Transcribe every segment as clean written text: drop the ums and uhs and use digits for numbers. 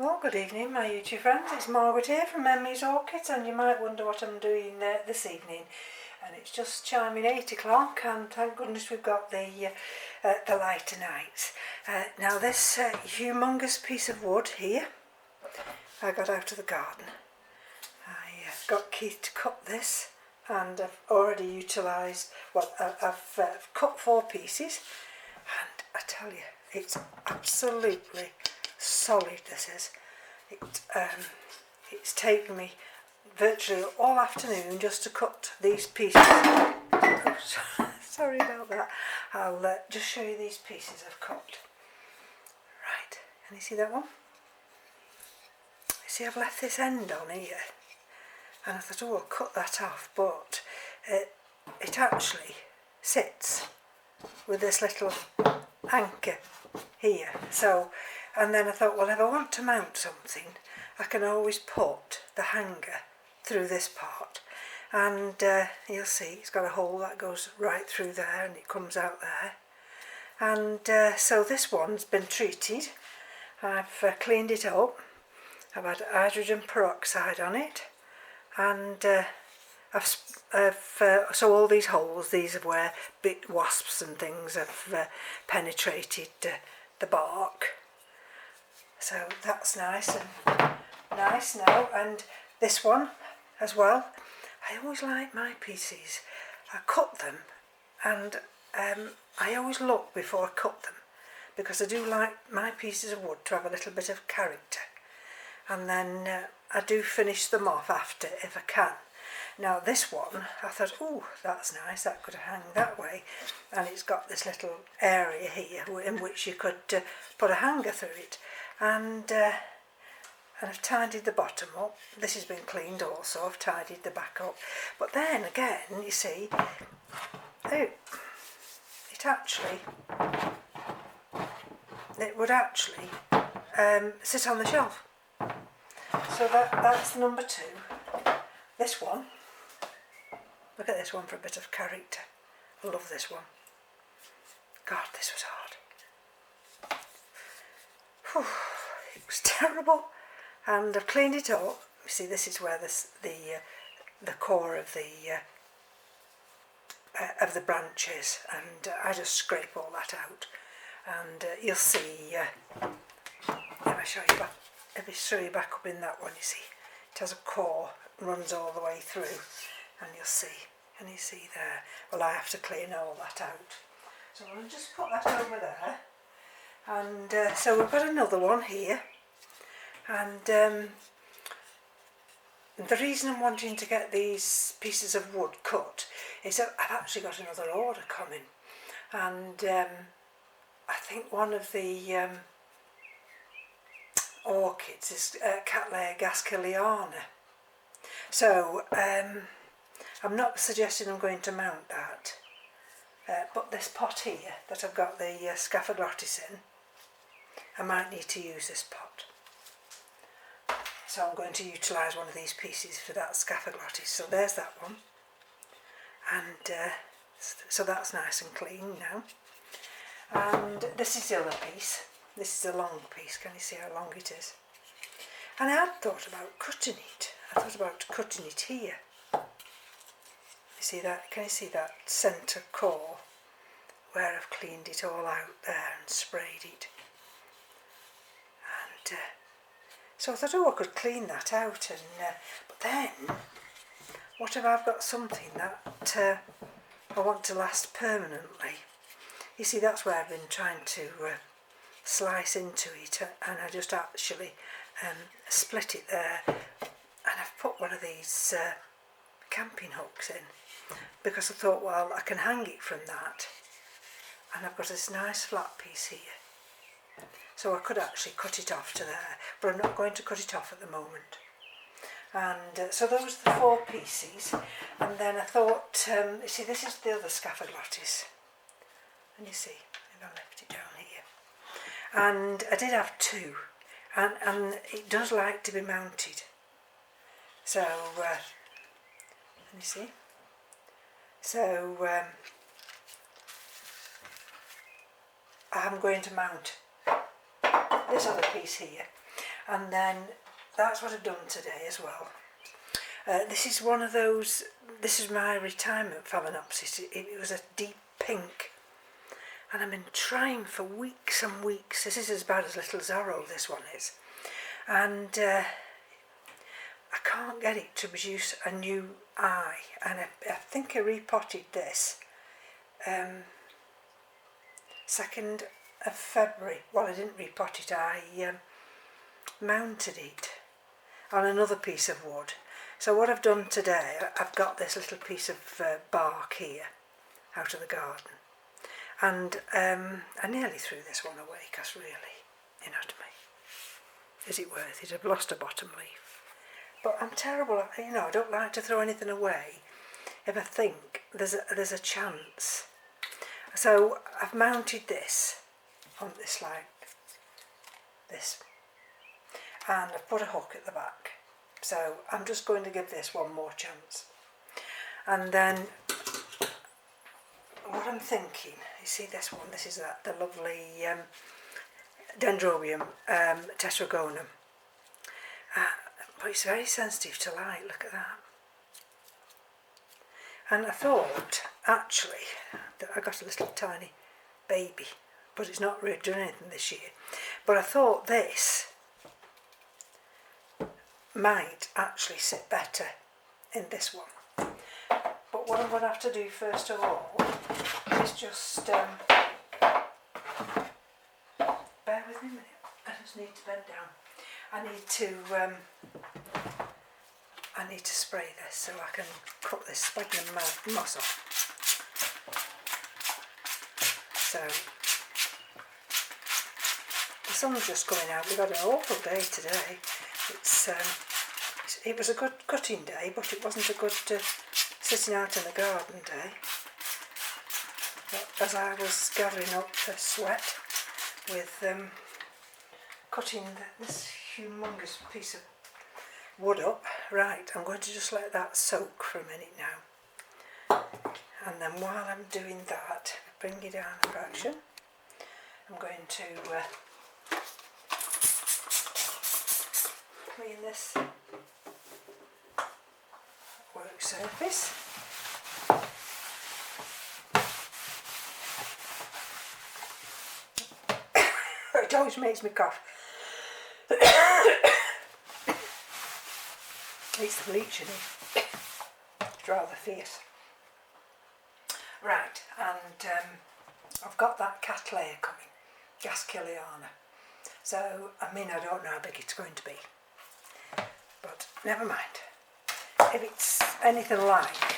Well, good evening my YouTube friends, it's Margaret here from M.E.s Orchids, and you might wonder what I'm doing this evening. And it's just chiming 8 o'clock, and thank goodness we've got the lighter nights. Now this humongous piece of wood here, I got out of the garden. I got Keith to cut this, and I've already utilised, well I've cut 4 pieces, and I tell you, it's absolutely solid. This is. It's taken me virtually all afternoon just to cut these pieces. Oh, sorry about that. I'll just show you these pieces I've cut. Right, can you see that one? You see, I've left this end on here, and I thought, oh, I'll cut that off, but it actually sits with this little anchor here. So, and then I thought, well, if I want to mount something, I can always put the hanger through this part, and you'll see it's got a hole that goes right through there and it comes out there. And so this one's been treated. I've cleaned it up. I've had hydrogen peroxide on it, and so all these holes, these are where bit wasps and things have penetrated the bark. So that's nice now. And this one as well. I always like my pieces. I cut them, and I always look before I cut them, because I do like my pieces of wood to have a little bit of character. And then I do finish them off after if I can. Now this one, I thought, oh, that's nice, that could hang that way, and it's got this little area here in which you could put a hanger through it, and I've tidied the bottom up. This has been cleaned also, I've tidied the back up, but then again, you see, it would actually sit on the shelf. So that's number 2. This one, look at this one for a bit of character. I love this one. God, this was hard. Whew, it was terrible, and I've cleaned it up. You see, this is where the core of the branch is, and I just scrape all that out. And you'll see. If I show you back up in that one, you see, it has a core, runs all the way through, and you'll see. Can you see there? Well, I have to clean all that out. So I'll just put that over there. And so we've got another one here, and the reason I'm wanting to get these pieces of wood cut is that I've actually got another order coming, and I think one of the orchids is Cattleya gasqueliana. So I'm not suggesting I'm going to mount that, but this pot here that I've got the Scaphyglottis in, I might need to use this pot. So I'm going to utilise one of these pieces for that Scaphyglottis. So there's that one, and so that's nice and clean now. And this is the other piece. This is a long piece. Can you see how long it is? And I had thought about cutting it. I thought about cutting it here. You see that? Can you see that centre core where I've cleaned it all out there and sprayed it? And so I thought, oh, I could clean that out. And but then, what if I've got something that I want to last permanently? You see, that's where I've been trying to slice into it, and I just actually split it there, and I've put one of these camping hooks in, because I thought, well, I can hang it from that, and I've got this nice flat piece here, so I could actually cut it off to there, but I'm not going to cut it off at the moment. And so those are the 4 pieces, and then I thought, you see, this is the other Scaphyglottis, and you see, maybe I left it down here, and I did have 2, and it does like to be mounted. So, let me see. So I'm going to mount this other piece here, And then that's what I've done today as well. This is one of those, this is my retirement Phalaenopsis. It was a deep pink. And I've been trying for weeks and weeks. This is as bad as Little Zorro, this one is. And I can't get it to produce a new eye. And I think I repotted this 2nd of February. Well, I didn't repot it, I mounted it on another piece of wood. So what I've done today, I've got this little piece of bark here out of the garden. And I nearly threw this one away because really, you know what I mean, is it worth it? I've lost a bottom leaf. But I'm terrible, you know, I don't like to throw anything away if I think there's a chance. So I've mounted this on this like this, and I've put a hook at the back. So I'm just going to give this one more chance. And then what I'm thinking, you see this one, this is the lovely Dendrobium tetragonum. But it's very sensitive to light, look at that. And I thought, actually, that I got a little tiny baby, but it's not really done anything this year. But I thought this might actually sit better in this one. But what I'm going to have to do first of all is just bear with me a minute. I just need to bend down. I need to spray this so I can cut this sphagnum moss off. So the sun's just coming out. We've got an awful day today. It was a good cutting day, but it wasn't a good sitting out in the garden day. But as I was gathering up the sweat with cutting this humongous piece of wood up, right, I'm going to just let that soak for a minute now. And then while I'm doing that, bring it down a fraction, I'm going to clean this work surface. It always makes me cough. It's the bleach in it. It's rather fierce. Right, and I've got that Cattleya coming, Gasculliana. So, I mean, I don't know how big it's going to be, but never mind. If it's anything like,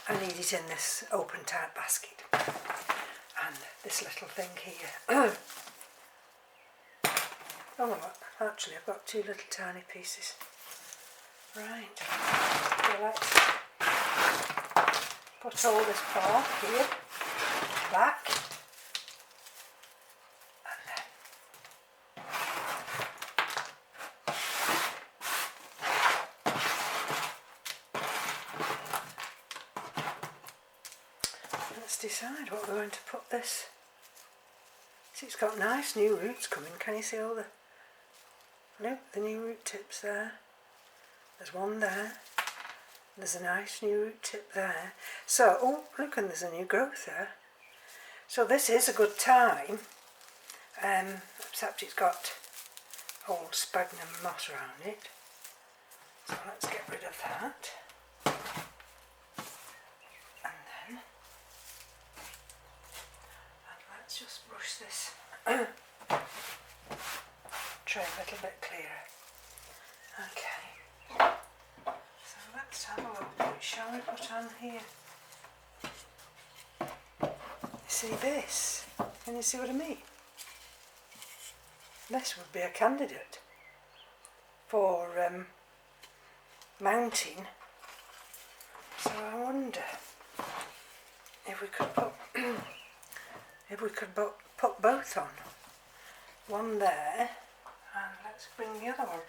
I need it in this open type basket. And this little thing here. Oh look, actually I've got two little tiny pieces. Right, so let's put all this part here back. Let's decide what we're going to put this. See, it's got nice new roots coming. Can you see all the new root tips there? There's one there. There's a nice new root tip there. So, oh look, and there's a new growth there. So this is a good time. Except it's got old sphagnum moss around it. So let's get rid of that. Let's just brush this tray a little bit clearer. Okay, so let's have a look. What shall we put on here? You see this? Can you see what I mean? This would be a candidate for mounting. So I wonder if we could put put both on. One there, and let's bring the other one,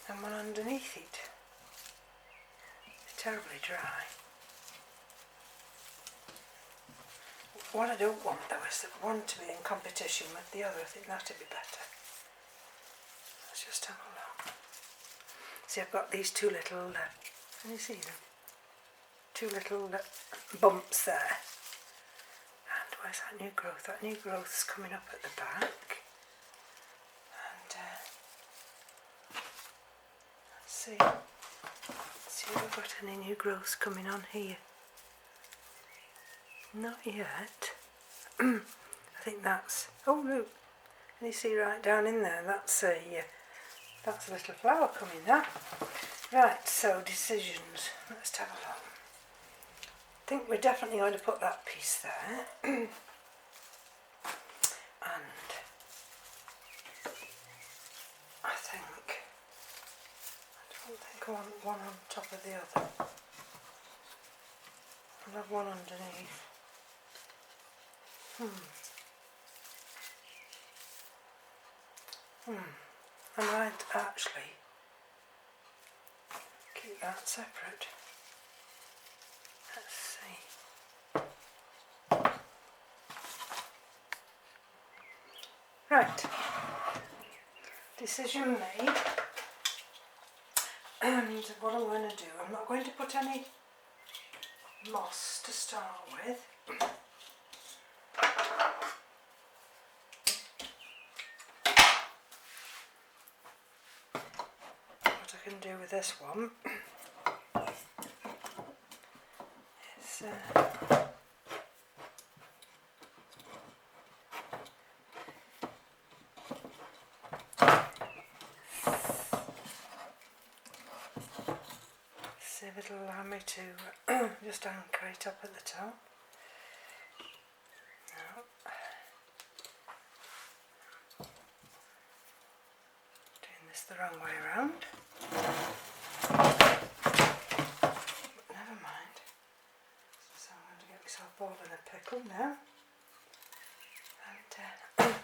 and one underneath it. It's terribly dry. what I don't want though is that one to be in competition with the other. I think that'd be better. Let's just have a look. See, I've got these two little, can you see them? Two little bumps there. And where's that new growth? That new growth's coming up at the back. And let's see if we've got any new growths coming on here. Not yet. I think that's, oh look, can you see right down in there? That's a little flower coming there. Right, so decisions. Let's have a look. I think we're definitely going to put that piece there. And I don't think I want one on top of the other. I'll have one underneath. I might actually keep that separate. Let's see. Right. Decision made. And what I'm going to do, I'm not going to put any moss to start with. What I can do with this one is see if it'll allow me to just anchor it up at the top. No. Doing this the wrong way around. But never mind. So I'm going to get myself all in a pickle now. And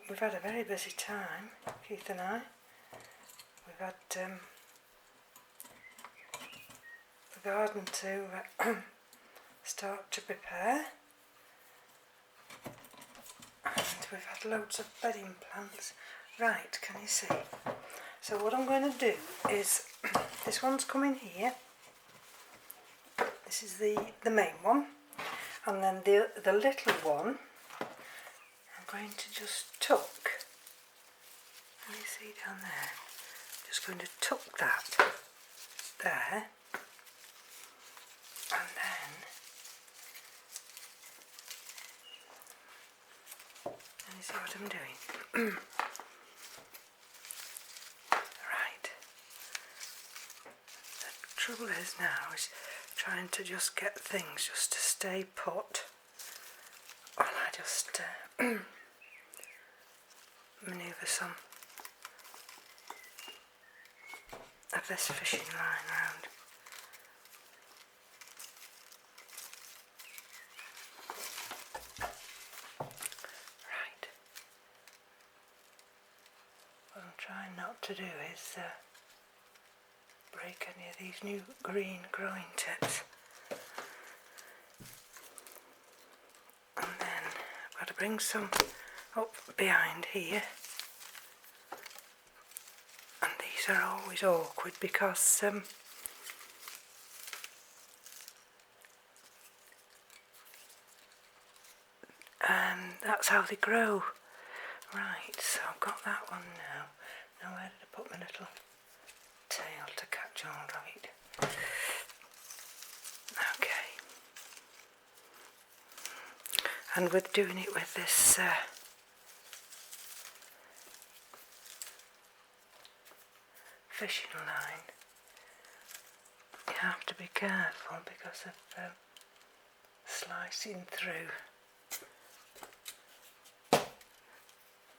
we've had a very busy time, Keith and I. We've had the garden to start to prepare, and we've had loads of bedding plants. Right, can you see? So what I'm going to do is, this one's coming here, this is the main one, and then the little one I'm going to just tuck. Can you see down there? Just going to tuck that there, and then can you see what I'm doing? Right. The trouble is now is trying to just get things just to stay put, while I just manoeuvre some of this fishing line round. Right. What I'm trying not to do is break any of these new green growing tips. And then I've got to bring some up behind here. Are always awkward because that's how they grow. Right, so I've got that one now. Now where did I put my little tail to catch hold of it? Okay. And we're doing it with this fishing line. You have to be careful because of slicing through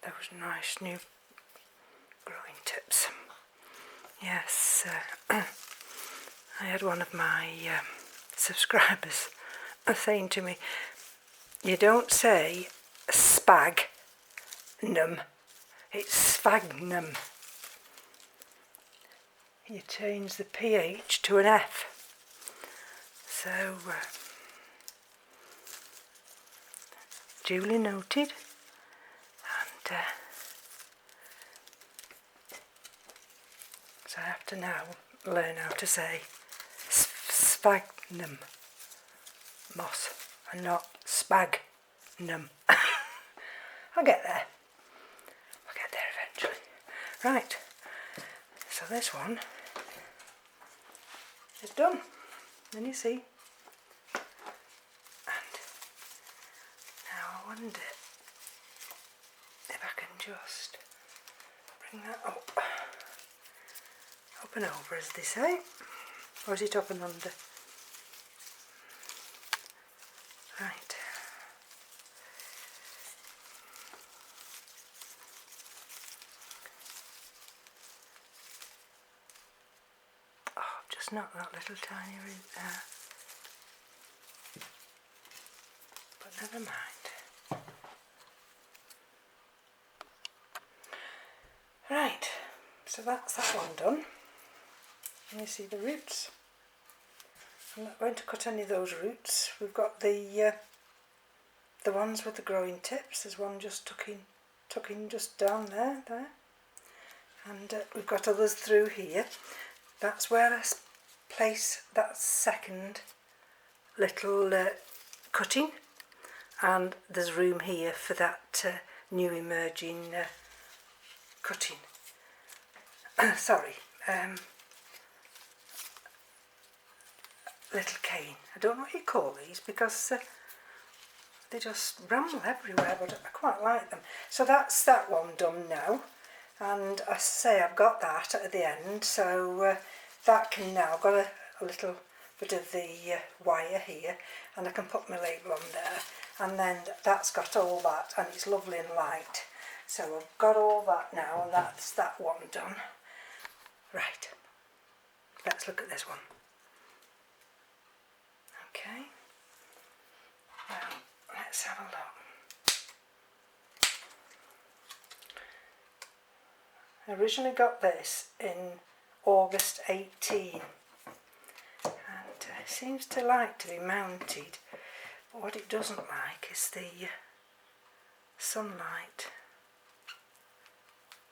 those nice new growing tips. Yes, I had one of my subscribers saying to me, you don't say spagnum, it's sphagnum. You change the pH to an F. So, duly noted, and so I have to now learn how to say sphagnum moss and not spagnum. I'll get there. I'll get there eventually. Right, so this one is done. Then you see. And now I wonder if I can just bring that up. Up and over, as they say. Or is it up and under? Right. Oh, I've just knocked that little tiny root there. But never mind. Right, so that's that one done. And you see the roots. I'm not going to cut any of those roots. We've got the ones with the growing tips. There's one just tucking just down there, and we've got others through here. That's where I place that second little cutting, and there's room here for that new emerging cutting. Sorry. Little cane. I don't know what you call these because they just ramble everywhere, but I quite like them. So that's that one done now, and I say I've got that at the end, so that can now, I've got a little bit of the wire here, and I can put my label on there, and then that's got all that, and it's lovely and light. So I've got all that now, and that's that one done. Right, let's look at this one. Okay, now let's have a look. I originally got this in August 18, and it seems to like to be mounted, but what it doesn't like is the sunlight.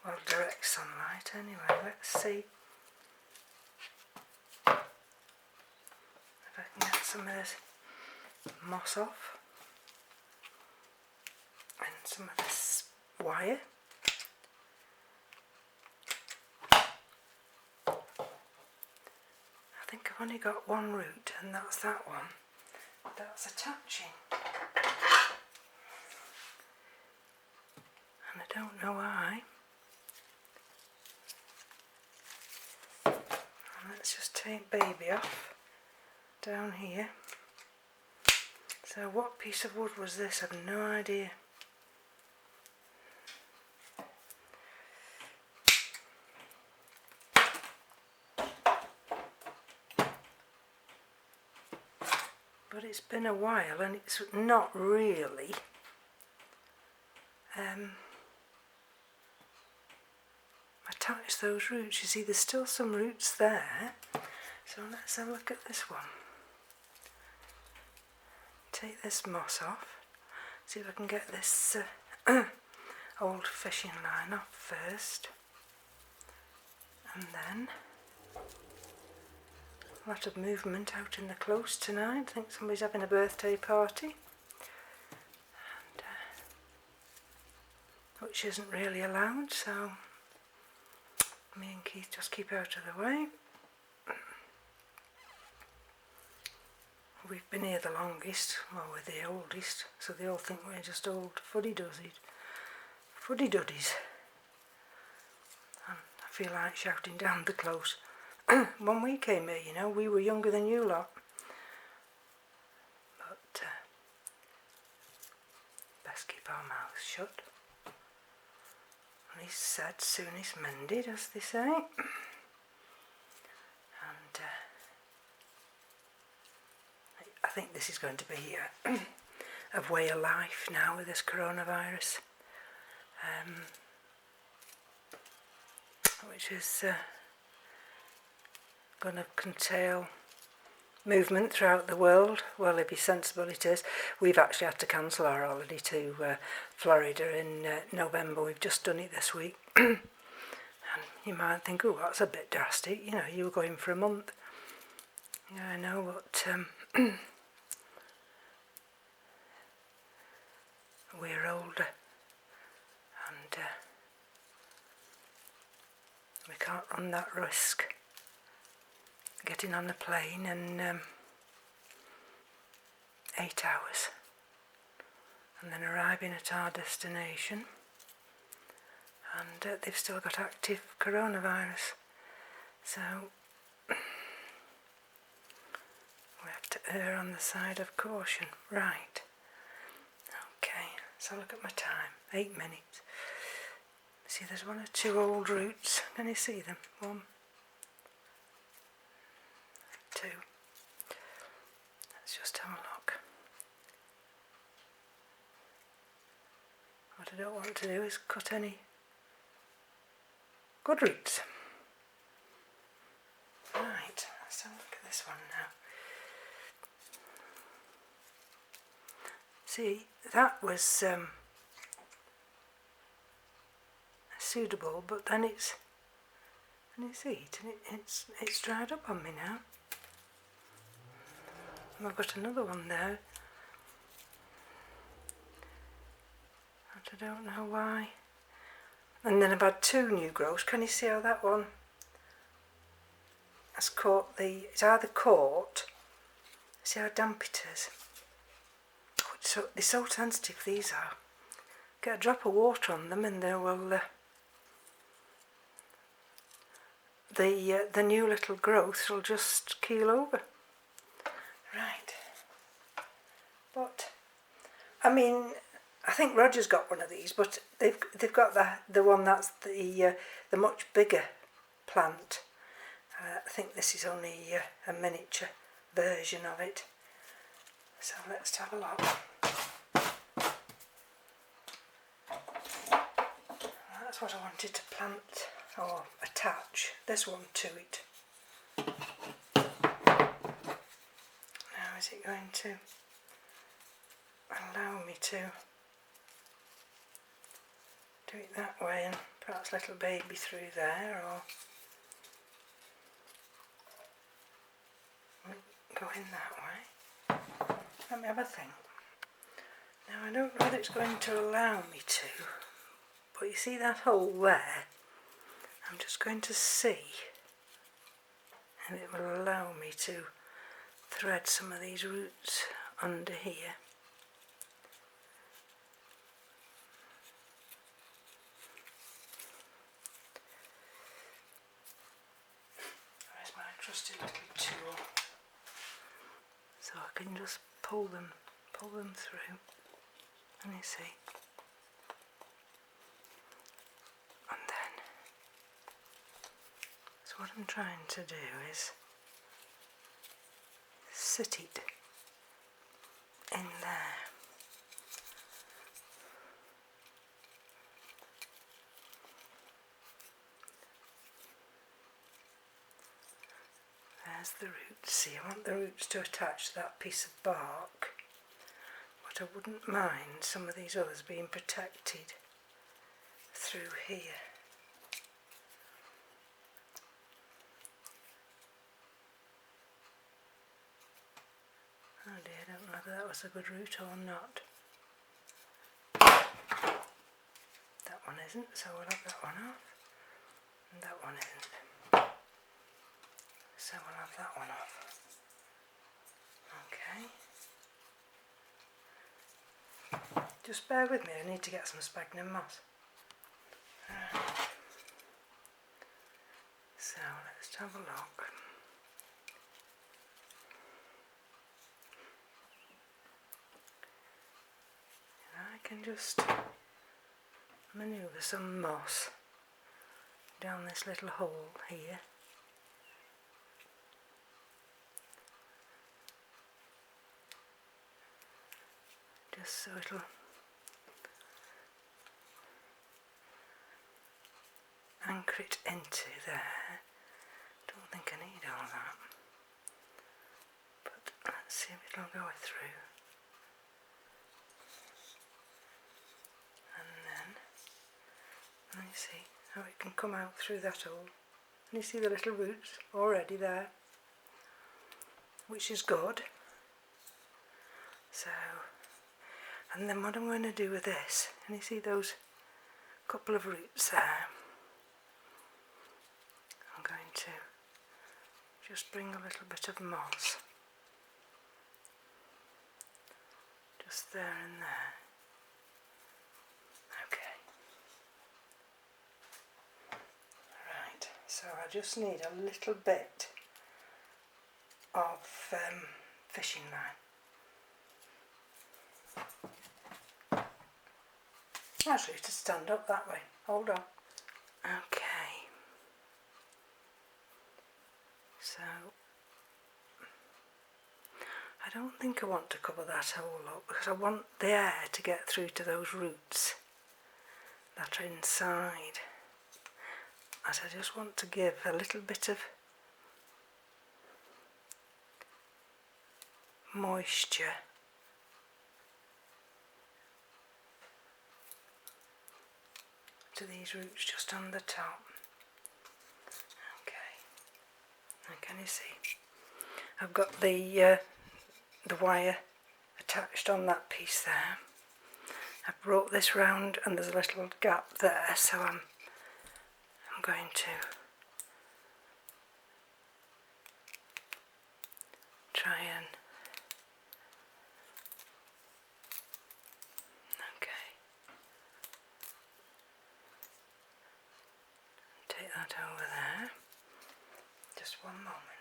Well, direct sunlight anyway. Let's see if I can get some of this moss off and some of this wire. I think I've only got one root, and that's that one. That's attaching. And I don't know why. Let's just take baby off down here. So what piece of wood was this? I've no idea. But it's been a while, and it's not really attach those roots. You see, there's still some roots there. So let's have a look at this one. Take this moss off. See if I can get this old fishing line off first. And then a lot of movement out in the close tonight. I think somebody's having a birthday party. And, which isn't really allowed, so me and Keith just keep out of the way. We've been here the longest, well, we're the oldest, so they all think we're just old fuddy-duddies. Fuddy-duddies. And I feel like shouting down the close. When we came here, you know, we were younger than you lot. But best keep our mouths shut. Least said, soonest mended, as they say. And I think this is going to be a way of life now with this coronavirus, which is going to entail movement throughout the world. Well, if he's sensible, it is. We've actually had to cancel our holiday to Florida in November. We've just done it this week. And you might think, oh, that's a bit drastic. You know, you were going for a month. Yeah, I know, but we're older, and we can't run that risk. Getting on a plane in 8 hours, and then arriving at our destination, and they've still got active coronavirus, so we have to err on the side of caution. Right, okay, so look at my time, 8 minutes. See, there's 1 or 2 old roots. Can you see them? 1, 2. Let's just have a look. What I don't want to do is cut any good roots. Right, let's have a look at this one now. See, that was suitable, but then it's heat, and it's dried up on me now. And I've got another one there, but I don't know why. And then I've had 2 new growths. Can you see how that one has caught it's either caught, see how damp it is. So they're so sensitive, these are. Get a drop of water on them and they will, the new little growths will just keel over. Right. But, I mean, I think Roger's got one of these, but they've got the one that's the much bigger plant. I think this is only a miniature version of it. So let's have a look. That's what I wanted to plant or attach this one to it. Now is it going to allow me to do it that way and perhaps little baby through there, or go in that way? Let me have a think. Now I don't know whether it's going to allow me to, but you see that hole there? I'm just going to see, and it will allow me to thread some of these roots under here. Where's my trusty little tool? So I can just pull them through, and you see. And then, so what I'm trying to do is sit it in there. There's the roots. See, I want the roots to attach to that piece of bark, but I wouldn't mind some of these others being protected through here. Oh dear, I don't know whether that was a good root or not. That one isn't, so we'll have that one off. And that one isn't. So we'll have that one off. Okay. Just bear with me, I need to get some sphagnum moss. Right. So let's have a look. I can just manoeuvre some moss down this little hole here. Just so it'll anchor it into there. Don't think I need all that. see if it'll go through. And you see how it can come out through that hole. And you see the little roots already there, which is good. So, and then what I'm going to do with this, and you see those couple of roots there, I'm going to just bring a little bit of moss just there and there. Okay. Right, so I just need a little bit of fishing line. Actually, to stand up that way. Hold on. Okay. So, I don't think I want to cover that hole up because I want the air to get through to those roots that are inside. As I just want to give a little bit of moisture to these roots just on the top. Okay, and can you see I've got the wire attached on that piece there. I've brought this round and there's a little gap there, so I'm going to try and take that over there. Just one moment.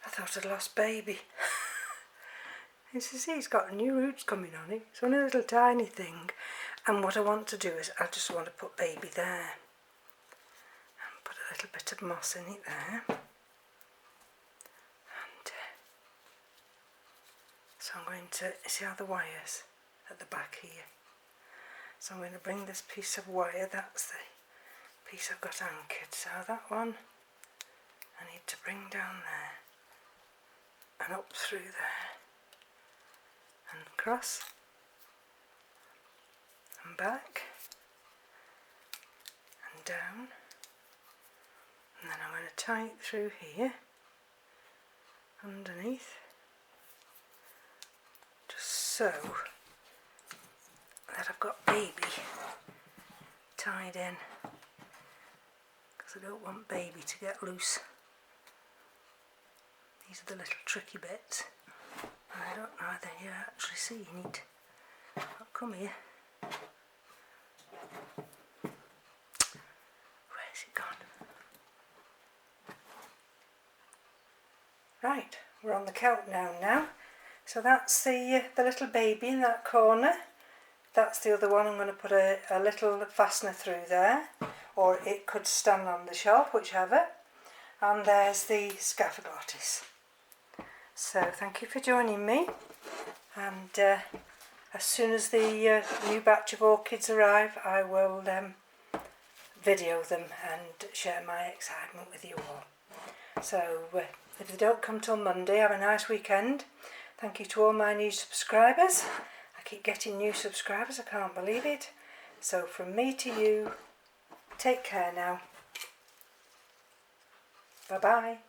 I thought I'd lost baby. You see, he's got new roots coming on it. It's only a little tiny thing. And what I want to do is I just want to put baby there. And put a little bit of moss in it there. And so I'm going to, see how the wires at the back here. So I'm going to bring this piece of wire, that's the piece I've got anchored. So that one I need to bring down there and up through there and across and back and down, and then I'm going to tie it through here underneath, just so that I've got baby tied in, because I don't want baby to get loose. These are the little tricky bits. And I don't know whether you're actually seeing it. Oh, come here. Where's it gone? Right, we're on the countdown now. So that's the little baby in that corner. That's the other one. I'm going to put a little fastener through there, or it could stand on the shelf, whichever. And there's the Scaphyglottis. So thank you for joining me, and as soon as the new batch of orchids arrive, I will video them and share my excitement with you all. So if they don't come till Monday, have a nice weekend. Thank you to all my new subscribers. I keep getting new subscribers, I can't believe it. So from me to you, take care now. Bye bye.